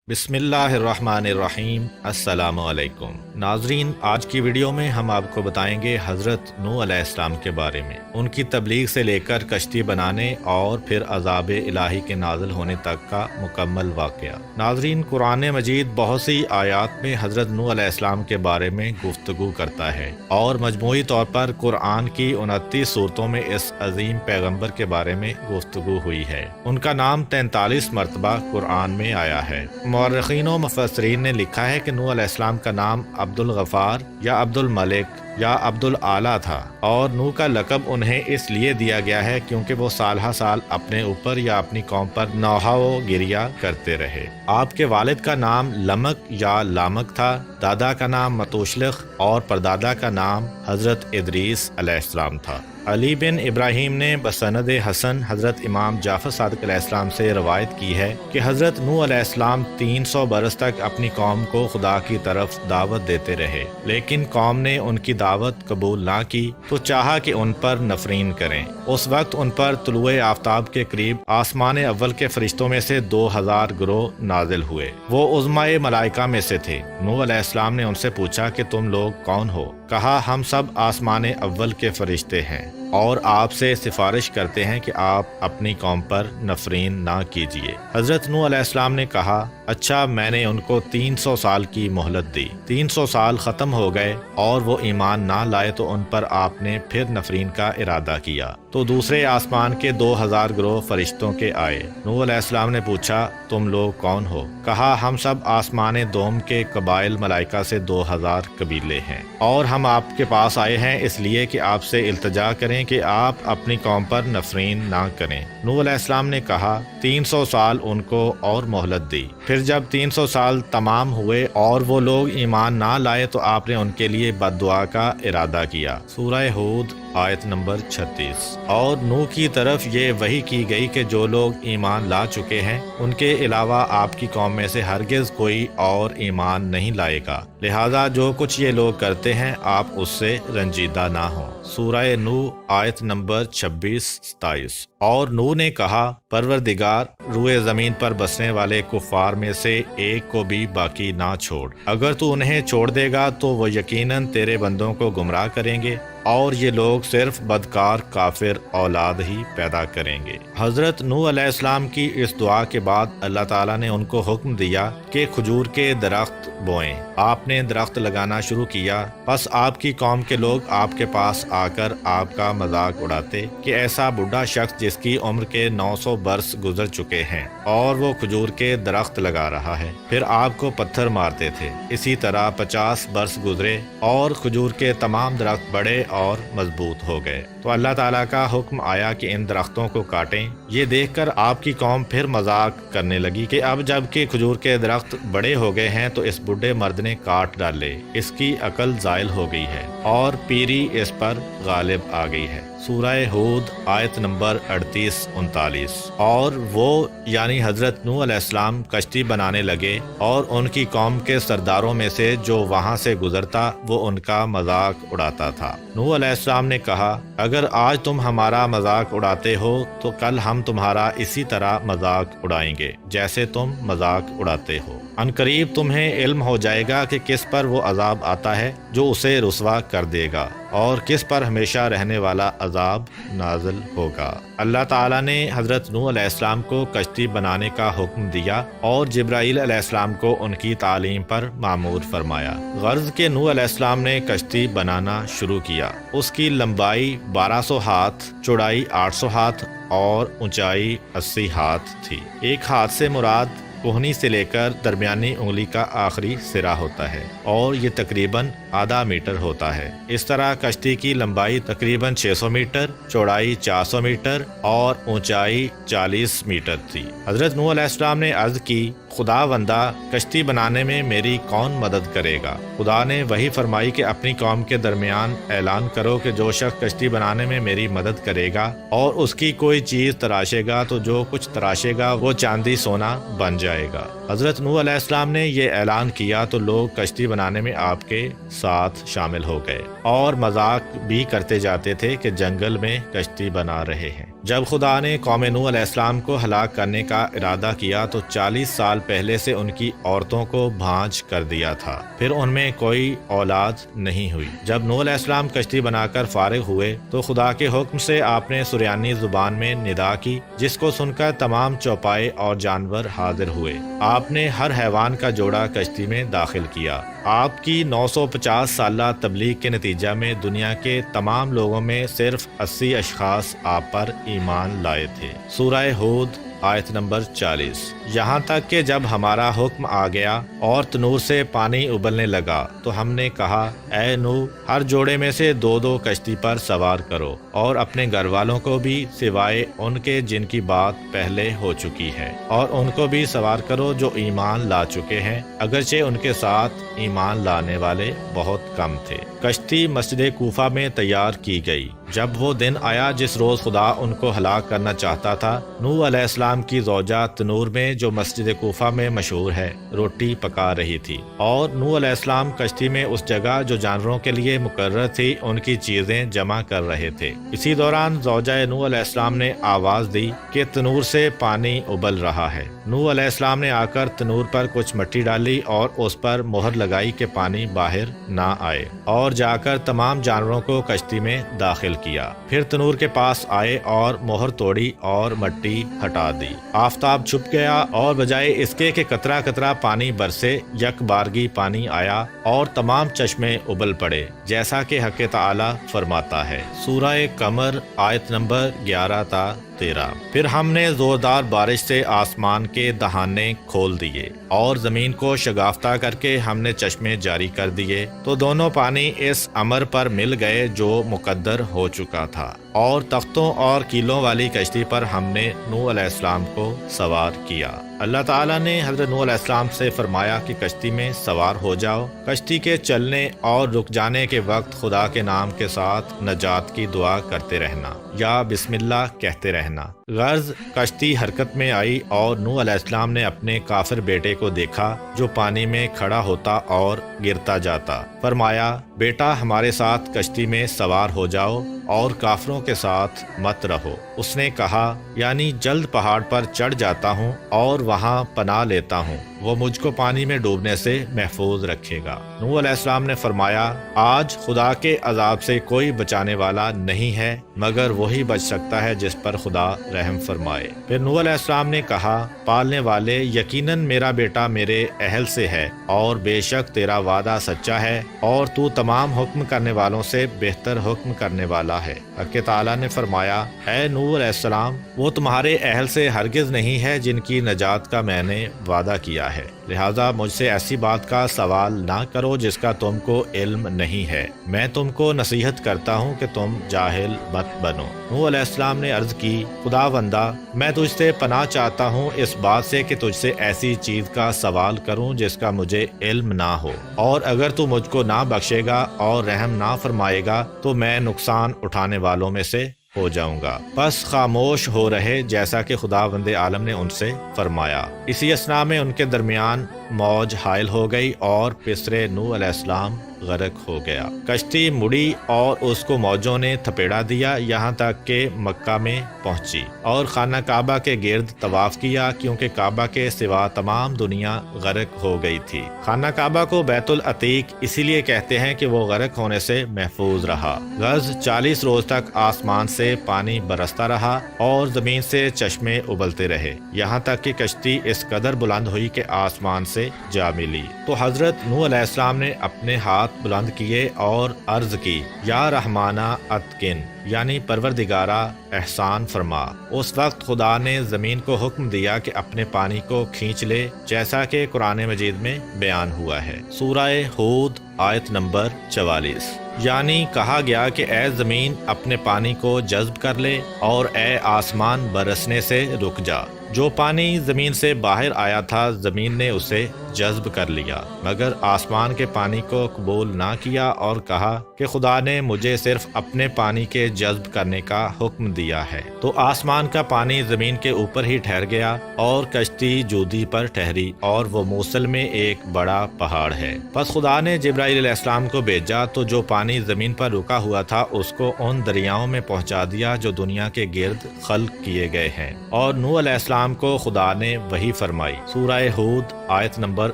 بسم اللہ الرحمن الرحیم۔ السلام علیکم ناظرین، آج کی ویڈیو میں ہم آپ کو بتائیں گے حضرت نوح علیہ السلام کے بارے میں، ان کی تبلیغ سے لے کر کشتی بنانے اور پھر عذاب الہی کے نازل ہونے تک کا مکمل واقعہ۔ ناظرین، قرآن مجید بہت سی آیات میں حضرت نوح علیہ السلام کے بارے میں گفتگو کرتا ہے اور مجموعی طور پر قرآن کی 29 صورتوں میں اس عظیم پیغمبر کے بارے میں گفتگو ہوئی ہے۔ ان کا نام 43 مرتبہ قرآن میں آیا ہے۔ مورخین و مفسرین نے لکھا ہے کہ نوح علیہ السلام کا نام عبد الغفار یا عبد الملک یا عبد العالی تھا، اور نوح کا لقب انہیں اس لیے دیا گیا ہے کیونکہ وہ سال ہر سال اپنے اوپر یا اپنی قوم پر نوحہ و گریہ کرتے رہے۔ آپ کے والد کا نام لمک یا لامک تھا، دادا کا نام متوشلخ اور پردادا کا نام حضرت ادریس علیہ السلام تھا۔ علی بن ابراہیم نے بسند حسن حضرت امام جعفر صادق علیہ السلام سے روایت کی ہے کہ حضرت نوح علیہ السلام 300 برس تک اپنی قوم کو خدا کی طرف دعوت دیتے رہے، لیکن قوم نے ان کی دعوت قبول نہ کی تو چاہا کہ ان پر نفرین کریں۔ اس وقت ان پر طلوع آفتاب کے قریب آسمان اول کے فرشتوں میں سے 2000 گروہ نازل ہوئے۔ وہ عظمائے ملائکہ میں سے تھے۔ نوح علیہ السلام نے ان سے پوچھا کہ تم لوگ کون ہو؟ کہا، ہم سب آسمان اول کے فرشتے ہیں اور آپ سے سفارش کرتے ہیں کہ آپ اپنی قوم پر نفرین نہ کیجیے۔ حضرت نوح علیہ السلام نے کہا، اچھا، میں نے ان کو 300 سال کی مہلت دی۔ 300 سال ختم ہو گئے اور وہ ایمان نہ لائے تو ان پر آپ نے پھر نفرین کا ارادہ کیا تو دوسرے آسمان کے 2000 گروہ فرشتوں کے آئے۔ نوح علیہ السلام نے پوچھا، تم لوگ کون ہو؟ کہا، ہم سب آسمان دوم کے قبائل ملائکہ سے 2000 قبیلے ہیں، اور ہم آپ کے پاس آئے ہیں اس لیے کہ آپ سے التجا کریں کہ آپ اپنی قوم پر نفرین نہ کریں۔ نوح علیہ السلام نے کہا، 300 سال ان کو اور مہلت دی۔ پھر جب 300 سال تمام ہوئے اور وہ لوگ ایمان نہ لائے تو آپ نے ان کے لیے بد دعا کا ارادہ کیا۔ سورہ ہود آیت نمبر 36۔ اور نوح کی طرف یہ وحی کی گئی کہ جو لوگ ایمان لا چکے ہیں ان کے علاوہ آپ کی قوم میں سے ہرگز کوئی اور ایمان نہیں لائے گا، لہذا جو کچھ یہ لوگ کرتے ہیں آپ اس سے رنجیدہ نہ ہوں۔ سورہ نوح آیت نمبر 26-27۔ اور نوح نے کہا، پروردگار، روئے زمین پر بسنے والے کفار میں سے ایک کو بھی باقی نہ چھوڑ۔ اگر تو انہیں چھوڑ دے گا تو وہ یقیناً تیرے بندوں کو گمراہ کریں گے اور یہ لوگ صرف بدکار کافر اولاد ہی پیدا کریں گے۔ حضرت نوح علیہ السلام کی اس دعا کے بعد اللہ تعالیٰ نے ان کو حکم دیا کہ کھجور کے درخت بوئیں۔ آپ نے درخت لگانا شروع کیا، پس آپ کی قوم کے لوگ آپ کے پاس آ کر آپ کا مذاق اڑاتے کہ ایسا بوڑھا شخص جس کی عمر کے 900 برس گزر چکے ہیں اور وہ کھجور کے درخت لگا رہا ہے، پھر آپ کو پتھر مارتے تھے۔ اسی طرح 50 برس گزرے اور کھجور کے تمام درخت بڑے اور مضبوط ہو گئے تو اللہ تعالیٰ کا حکم آیا کہ ان درختوں کو کاٹیں۔ یہ دیکھ کر آپ کی قوم پھر مذاق کرنے لگی کہ اب جب کہ کھجور کے درخت بڑے ہو گئے ہیں تو اس بوڑھے مرد نے کاٹ ڈالے، اس کی عقل زائل ہو گئی ہے اور پیری اس پر غالب آ گئی ہے۔ سورہ ہود آیت نمبر 38-39۔ اور وہ یعنی حضرت نوح علیہ السلام کشتی بنانے لگے اور ان کی قوم کے سرداروں میں سے جو وہاں سے گزرتا وہ ان کا مذاق اڑاتا تھا۔ نوح علیہ السلام نے کہا، اگر آج تم ہمارا مذاق اڑاتے ہو تو کل ہم تمہارا اسی طرح مذاق اڑائیں گے جیسے تم مذاق اڑاتے ہو۔ ان قریب تمہیں علم ہو جائے گا کہ کس پر وہ عذاب آتا ہے جو اسے رسوا کر دے گا اور کس پر ہمیشہ رہنے والا عذاب نازل ہوگا۔ اللہ تعالیٰ نے حضرت نوح علیہ السلام کو کشتی بنانے کا حکم دیا اور جبرائیل علیہ السلام کو ان کی تعلیم پر مامور فرمایا۔ غرض کہ نوح علیہ السلام نے کشتی بنانا شروع کیا۔ اس کی لمبائی 1200 ہاتھ، چوڑائی 800 ہاتھ اور اونچائی 80 ہاتھ تھی۔ ایک ہاتھ سے مراد کوہنی سے لے کر درمیانی انگلی کا آخری سرا ہوتا ہے اور یہ تقریباً آدھا میٹر ہوتا ہے۔ اس طرح کشتی کی لمبائی تقریباً 600 میٹر، چوڑائی 400 میٹر اور اونچائی 40 میٹر تھی۔ حضرت نوح علیہ السلام نے عرض کی، خدا بندہ، کشتی بنانے میں میری کون مدد کرے گا؟ خدا نے وہی فرمائی کہ اپنی قوم کے درمیان اعلان کرو کہ جو شخص کشتی بنانے میں میری مدد کرے گا اور اس کی کوئی چیز تراشے گا تو جو کچھ تراشے گا وہ چاندی سونا بن جائے گا۔ حضرت نوح علیہ السلام نے یہ اعلان کیا تو لوگ کشتی بنانے میں آپ کے ساتھ شامل ہو گئے اور مذاق بھی کرتے جاتے تھے کہ جنگل میں کشتی بنا رہے ہیں۔ جب خدا نے قوم نوح علیہ السلام کو ہلاک کرنے کا ارادہ کیا تو 40 سال پہلے سے ان کی عورتوں کو بھانج کر دیا تھا، پھر ان میں کوئی اولاد نہیں ہوئی۔ جب نوح علیہ السلام کشتی بنا کر فارغ ہوئے تو خدا کے حکم سے آپ نے سریانی زبان میں ندا کی، جس کو سن کر تمام چوپائے اور جانور حاضر ہوئے۔ آپ نے ہر حیوان کا جوڑا کشتی میں داخل کیا۔ آپ کی 950 سالہ تبلیغ کے نتیجہ میں دنیا کے تمام لوگوں میں صرف 80 اشخاص آپ پر ایمان لائے تھے۔ سورہ ہود آیت نمبر 40۔ یہاں تک کہ جب ہمارا حکم آ گیا اور تنور سے پانی ابلنے لگا تو ہم نے کہا، اے نوح، ہر جوڑے میں سے 2 کشتی پر سوار کرو اور اپنے گھر والوں کو بھی سوائے ان کے جن کی بات پہلے ہو چکی ہے، اور ان کو بھی سوار کرو جو ایمان لا چکے ہیں، اگرچہ ان کے ساتھ ایمان لانے والے بہت کم تھے۔ کشتی مسجد کوفہ میں تیار کی گئی۔ جب وہ دن آیا جس روز خدا ان کو ہلاک کرنا چاہتا تھا، نوح علیہ السلام کی زوجہ تنور میں جو مسجد کوفہ میں مشہور ہے روٹی پکا رہی تھی، اور نوح علیہ السلام کشتی میں اس جگہ جو جانوروں کے لیے مقرر تھی ان کی چیزیں جمع کر رہے تھے۔ اسی دوران زوجہ نوح علیہ السلام نے آواز دی کہ تنور سے پانی ابل رہا ہے۔ نوح علیہ السلام نے آ کر تنور پر کچھ مٹی ڈالی اور اس پر مہر لگائی کہ پانی باہر نہ آئے، اور جا کر تمام جانوروں کو کشتی میں داخل کیا۔ پھر تنور کے پاس آئے اور مہر توڑی اور مٹی ہٹا دی۔ آفتاب چھپ گیا اور بجائے اس کے کہ قطرہ قطرہ پانی برسے، یک بارگی پانی آیا اور تمام چشمے ابل پڑے، جیسا کہ حق تعالی فرماتا ہے۔ سورہ قمر آیت نمبر 11 تا 13۔ پھر ہم نے زوردار بارش سے آسمان کے دہانے کھول دیے اور زمین کو شگافتہ کر کے ہم نے چشمے جاری کر دیے، تو دونوں پانی اس امر پر مل گئے جو مقدر ہو چکا تھا، اور تختوں اور کیلوں والی کشتی پر ہم نے نوح علیہ السلام کو سوار کیا۔ اللہ تعالیٰ نے حضرت نوح علیہ السلام سے فرمایا کہ کشتی میں سوار ہو جاؤ۔ کشتی کے چلنے اور رک جانے کے وقت خدا کے نام کے ساتھ نجات کی دعا کرتے رہنا یا بسم اللہ کہتے رہنا۔ غرض کشتی حرکت میں آئی اور نوح علیہ السلام نے اپنے کافر بیٹے کو دیکھا جو پانی میں کھڑا ہوتا اور گرتا جاتا۔ فرمایا، بیٹا ہمارے ساتھ کشتی میں سوار ہو جاؤ اور کافروں کے ساتھ مت رہو۔ اس نے کہا، یعنی جلد پہاڑ پر چڑھ جاتا ہوں اور وہاں پناہ لیتا ہوں، وہ مجھ کو پانی میں ڈوبنے سے محفوظ رکھے گا۔ نوح علیہ السلام نے فرمایا، آج خدا کے عذاب سے کوئی بچانے والا نہیں ہے مگر وہی بچ سکتا ہے جس پر خدا رحم فرمائے۔ پھر نوح علیہ السلام نے کہا، پالنے والے، یقیناً میرا بیٹا میرے اہل سے ہے، اور بے شک تیرا وعدہ سچا ہے، اور تو تمام حکم کرنے والوں سے بہتر حکم کرنے والا ہے۔ حق تعالیٰ نے فرمایا، اے نوح علیہ السلام، وہ تمہارے اہل سے ہرگز نہیں ہے جن کی نجات کا میں نے وعدہ کیا ہے، لہذا مجھ سے ایسی بات کا سوال نہ کرو جس کا تم کو علم نہیں ہے۔ میں تم کو نصیحت کرتا ہوں کہ تم جاہل مت بنو۔ نوح علیہ السلام نے عرض کی، خدا بندہ، میں تجھ سے پناہ چاہتا ہوں اس بات سے کہ تجھ سے ایسی چیز کا سوال کروں جس کا مجھے علم نہ ہو، اور اگر تو مجھ کو نہ بخشے گا اور رحم نہ فرمائے گا تو میں نقصان اٹھانے والوں میں سے ہو جاؤں گا۔ بس خاموش ہو رہے جیسا کہ خداوند عالم نے ان سے فرمایا۔ اسی اثنا میں ان کے درمیان موج حائل ہو گئی اور پسرے نوح علیہ السلام غرق ہو گیا۔ کشتی مڑی اور اس کو موجوں نے تھپیڑا دیا یہاں تک کہ مکہ میں پہنچی، اور خانہ کعبہ کے گرد طواف کیا کیونکہ کعبہ کے سوا تمام دنیا غرق ہو گئی تھی۔ خانہ کعبہ کو بیت العتیق اسی لیے کہتے ہیں کہ وہ غرق ہونے سے محفوظ رہا۔ غرض 40 روز تک آسمان سے پانی برستا رہا اور زمین سے چشمے ابلتے رہے، یہاں تک کہ کشتی اس قدر بلند ہوئی کہ آسمان سے جا ملی۔ تو حضرت نوح علیہ السلام نے اپنے ہاتھ بلند کیے اور عرض کی، یا رحمانہ اتقن، یعنی پروردگارہ احسان فرما۔ اس وقت خدا نے زمین کو حکم دیا کہ اپنے پانی کو کھینچ لے، جیسا کہ قرآن مجید میں بیان ہوا ہے۔ سورہ ہود آیت نمبر 44۔ یعنی کہا گیا کہ اے زمین اپنے پانی کو جذب کر لے، اور اے آسمان برسنے سے رک جا۔ جو پانی زمین سے باہر آیا تھا زمین نے اسے جذب کر لیا، مگر آسمان کے پانی کو قبول نہ کیا اور کہا کہ خدا نے مجھے صرف اپنے پانی کے جذب کرنے کا حکم دیا ہے۔ تو آسمان کا پانی زمین کے اوپر ہی ٹھہر گیا اور کشتی جودی پر ٹھہری، اور وہ موصل میں ایک بڑا پہاڑ ہے۔ پس خدا نے جبرائیل علیہ السلام کو بھیجا تو جو پانی زمین پر رکا ہوا تھا اس کو ان دریاؤں میں پہنچا دیا جو دنیا کے گرد خلق کیے گئے ہیں، اور نوح علیہ السلام کو خدا نے وحی فرمائی۔ سورہ ہود آیت نمبر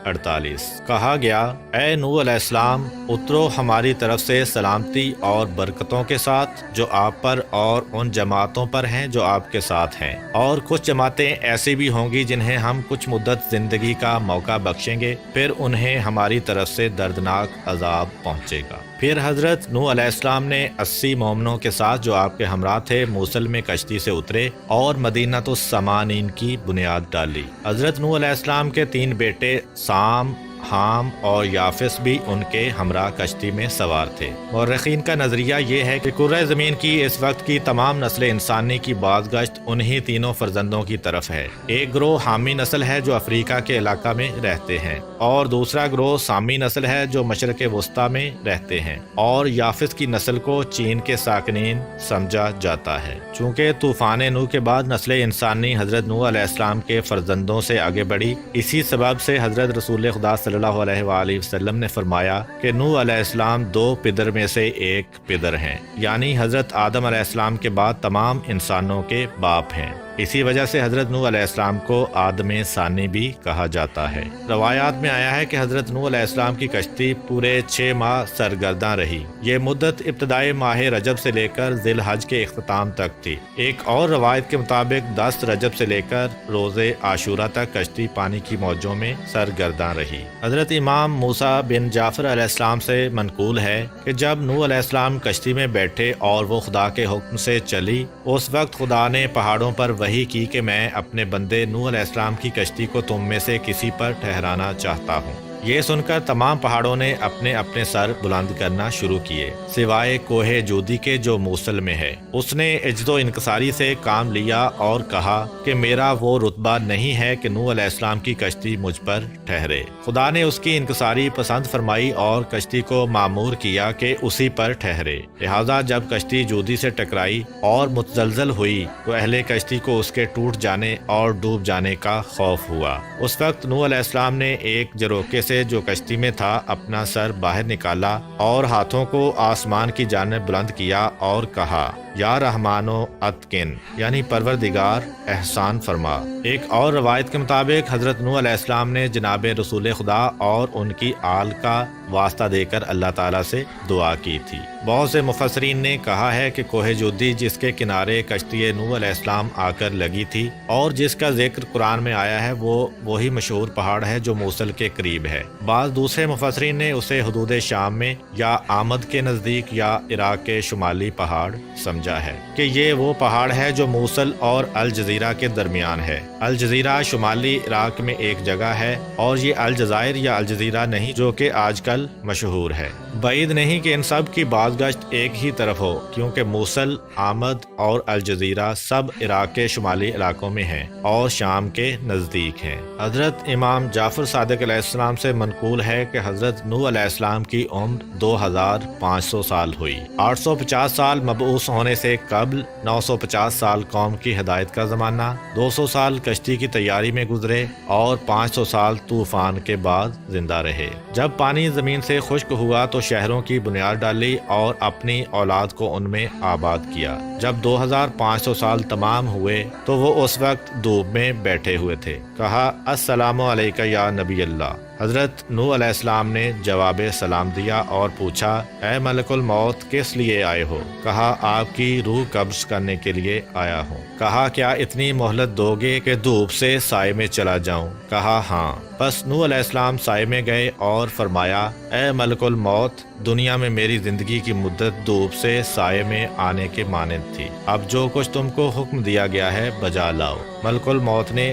48۔ کہا گیا، اے نوح علیہ السلام، اترو ہماری طرف سے سلامتی اور برکتوں کے ساتھ جو آپ پر اور ان جماعتوں پر ہیں جو آپ کے ساتھ ہیں، اور کچھ جماعتیں ایسی بھی ہوں گی جنہیں ہم کچھ مدت زندگی کا موقع بخشیں گے، پھر انہیں ہماری طرف سے دردناک عذاب پہنچے گا۔ پھر حضرت نوح علیہ السلام نے 80 مومنوں کے ساتھ جو آپ کے ہمراہ تھے موصل میں کشتی سے اترے اور مدینہ السمانین کی بنیاد ڈالی۔ حضرت نوح علیہ السلام کے 3 بیٹے سام، حام اور یافس بھی ان کے ہمراہ کشتی میں سوار تھے۔ مورخین کا نظریہ یہ ہے کہ کرۂ زمین کی اس وقت کی تمام نسل انسانی کی بازگشت انہی تینوں فرزندوں کی طرف ہے۔ ایک گروہ حامی نسل ہے جو افریقہ کے علاقہ میں رہتے ہیں، اور دوسرا گروہ سامی نسل ہے جو مشرق وسطیٰ میں رہتے ہیں، اور یافس کی نسل کو چین کے ساکنین سمجھا جاتا ہے۔ چونکہ طوفان نوح کے بعد نسل انسانی حضرت نوح علیہ السلام کے فرزندوں سے آگے بڑھی، اسی سبب سے حضرت رسول خدا صلی اللہ علیہ وآلہ وسلم نے فرمایا کہ نوح علیہ السلام 2 پدر میں سے ایک پدر ہیں، یعنی حضرت آدم علیہ السلام کے بعد تمام انسانوں کے باپ ہیں۔ اسی وجہ سے حضرت نوح علیہ السلام کو آدم ثانی بھی کہا جاتا ہے۔ روایات میں آیا ہے کہ حضرت نوح علیہ السلام کی کشتی پورے 6 ماہ سرگرداں رہی۔ یہ مدت ابتدائی ماہ رجب سے لے کر ذی الحج کے اختتام تک تھی۔ ایک اور روایت کے مطابق 10 رجب سے لے کر روز عاشورہ تک کشتی پانی کی موجوں میں سرگرداں رہی۔ حضرت امام موسیٰ بن جعفر علیہ السلام سے منقول ہے کہ جب نوح علیہ السلام کشتی میں بیٹھے اور وہ خدا کے حکم سے چلی، اس وقت خدا نے پہاڑوں پر وحی کی کہ میں اپنے بندے نوح علیہ السلام کی کشتی کو تم میں سے کسی پر ٹھہرانا چاہتا ہوں۔ یہ سن کر تمام پہاڑوں نے اپنے اپنے سر بلند کرنا شروع کیے، سوائے کوہ جودی کے جو موصل میں ہے۔ اس نے عجز و انکساری سے کام لیا اور کہا کہ میرا وہ رتبہ نہیں ہے کہ نوح علیہ السلام کی کشتی مجھ پر ٹھہرے۔ خدا نے اس کی انکساری پسند فرمائی اور کشتی کو معمور کیا کہ اسی پر ٹھہرے۔ لہذا جب کشتی جودی سے ٹکرائی اور متزلزل ہوئی تو اہل کشتی کو اس کے ٹوٹ جانے اور ڈوب جانے کا خوف ہوا۔ اس وقت نوح علیہ السلام نے ایک جروکے سے جو کشتی میں تھا اپنا سر باہر نکالا اور ہاتھوں کو آسمان کی جانب بلند کیا اور کہا، یا رحمانو اتقن، یعنی پروردگار احسان فرما۔ ایک اور روایت کے مطابق حضرت نوح علیہ السلام نے جناب رسول خدا اور ان کی آل کا واسطہ دے کر اللہ تعالیٰ سے دعا کی تھی۔ بہت سے مفسرین نے کہا ہے کہ کوہ جودی جس کے کنارے کشتی نوح علیہ السلام آ کر لگی تھی اور جس کا ذکر قرآن میں آیا ہے، وہ وہی مشہور پہاڑ ہے جو موصل کے قریب ہے۔ بعض دوسرے مفسرین نے اسے حدود شام میں یا آمد کے نزدیک یا عراق کے شمالی پہاڑ سمجھا ہے کہ یہ وہ پہاڑ ہے جو موصل اور الجزیرہ کے درمیان ہے۔ الجزیرہ شمالی عراق میں ایک جگہ ہے اور یہ الجزائر یا الجزیرہ نہیں جو کہ آج کل مشہور ہے۔ بعید نہیں کہ ان سب کی بازگشت ایک ہی طرف ہو، کیونکہ موصل، آمد اور الجزیرہ سب عراق کے شمالی علاقوں میں ہیں اور شام کے نزدیک ہیں۔ حضرت امام جعفر صادق علیہ السلام سے منقول ہے کہ حضرت نوح علیہ السلام کی عمر 2500 سال ہوئی۔ 850 سال مبعوث ہونے سے قبل، 950 سال قوم کی ہدایت کا زمانہ، 200 سال کشتی کی تیاری میں گزرے اور 500 سال طوفان کے بعد زندہ رہے۔ جب پانی زمین سے خشک ہوا تو شہروں کی بنیاد ڈالی اور اپنی اولاد کو ان میں آباد کیا۔ جب 2500 سال تمام ہوئے تو وہ اس وقت دھوپ میں بیٹھے ہوئے تھے۔ کہا، السلام علیکہ یا نبی اللہ۔ حضرت نوح علیہ السلام نے جواب سلام دیا اور پوچھا، اے ملک الموت، کس لیے آئے ہو؟ کہا، آپ کی روح قبض کرنے کے لیے آیا ہوں۔ کہا، کیا اتنی مہلت دو گے کہ دھوپ سے سائے میں چلا جاؤں؟ کہا، ہاں۔ پس نوح علیہ السلام سائے میں گئے اور فرمایا، اے ملک الموت، دنیا میں میری زندگی کی مدت دھوپ سے سائے میں آنے کے مانند تھی۔ اب جو کچھ تم کو حکم دیا گیا ہے بجا لاؤ۔ ملک الموت نے